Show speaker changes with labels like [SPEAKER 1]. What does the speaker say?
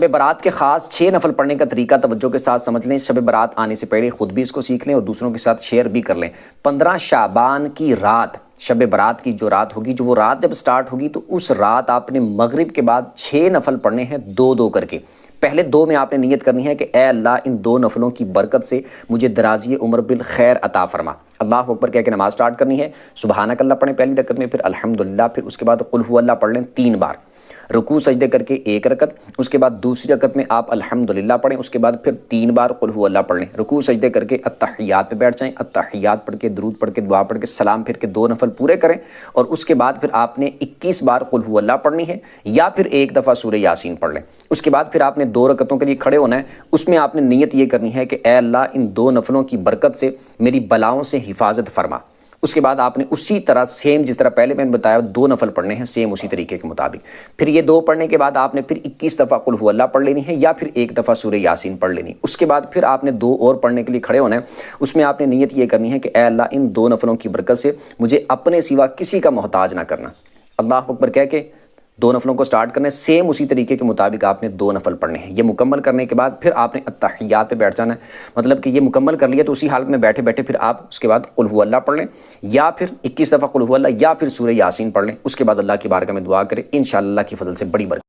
[SPEAKER 1] شب برات کے خاص 6 نفل پڑھنے کا طریقہ توجہ کے ساتھ سمجھ لیں۔ شب برات آنے سے پہلے خود بھی اس کو سیکھ لیں اور دوسروں کے ساتھ شیئر بھی کر لیں۔ 15 شعبان کی رات، شب برات کی جو رات ہوگی، جو وہ رات جب سٹارٹ ہوگی تو اس رات آپ نے مغرب کے بعد 6 نفل پڑھنے ہیں، 2 کر کے۔ پہلے 2 میں آپ نے نیت کرنی ہے کہ اے اللہ ان 2 نفلوں کی برکت سے مجھے درازی عمر بالخیر عطا فرما۔ اللہ اکبر کہہ کے نماز سٹارٹ کرنی ہے۔ سبحانک اللہ پڑھیں پہلی رکعت میں، پھر الحمدللہ، پھر اس کے بعد قل هو اللہ پڑھ لیں 3 بار، رکوع سجدے کر کے 1 رکعت، اس کے بعد دوسری رکعت میں آپ الحمدللہ پڑھیں، اس کے بعد پھر 3 بار قل هو اللہ پڑھ لیں، رکوع سجدے کر کے اتحیات پہ بیٹھ جائیں، اتحیات پڑھ کے درود پڑھ کے دعا پڑھ کے سلام پھر کے 2 نفل پورے کریں، اور اس کے بعد پھر آپ نے 21 بار قل هو اللہ پڑھنی ہے، یا پھر 1 دفعہ سورہ یاسین پڑھ لیں۔ اس کے بعد پھر آپ نے 2 رکعتوں کے لیے کھڑے ہونا ہے، اس میں آپ نے نیت یہ کرنی ہے کہ اے اللہ ان 2 نفلوں کی برکت سے میری بلاؤں سے حفاظت فرما۔ اس کے بعد آپ نے اسی طرح سیم جس طرح پہلے میں نے بتایا 2 نفل پڑھنے ہیں، سیم اسی طریقے کے مطابق۔ پھر یہ 2 پڑھنے کے بعد آپ نے پھر 21 دفعہ قل هو اللہ پڑھ لینی ہے، یا پھر 1 دفعہ سورہ یاسین پڑھ لینی۔ اس کے بعد پھر آپ نے 2 اور پڑھنے کے لیے کھڑے ہونا ہے، اس میں آپ نے نیت یہ کرنی ہے کہ اے اللہ ان 2 نفلوں کی برکت سے مجھے اپنے سوا کسی کا محتاج نہ کرنا۔ اللہ اکبر کہہ کے 2 نفلوں کو سٹارٹ کرنے، سیم اسی طریقے کے مطابق آپ نے 2 نفل پڑھنے ہیں۔ یہ مکمل کرنے کے بعد پھر آپ نے اتحیات پہ بیٹھ جانا ہے، مطلب کہ یہ مکمل کر لیا تو اسی حالت میں بیٹھے بیٹھے پھر آپ اس کے بعد قل هو اللہ پڑھ لیں، یا پھر 21 دفعہ قل هو اللہ، یا پھر سورہ یاسین پڑھ لیں۔ اس کے بعد اللہ کی بارگاہ میں دعا کریں، انشاءاللہ اللہ کی فضل سے بڑی برکت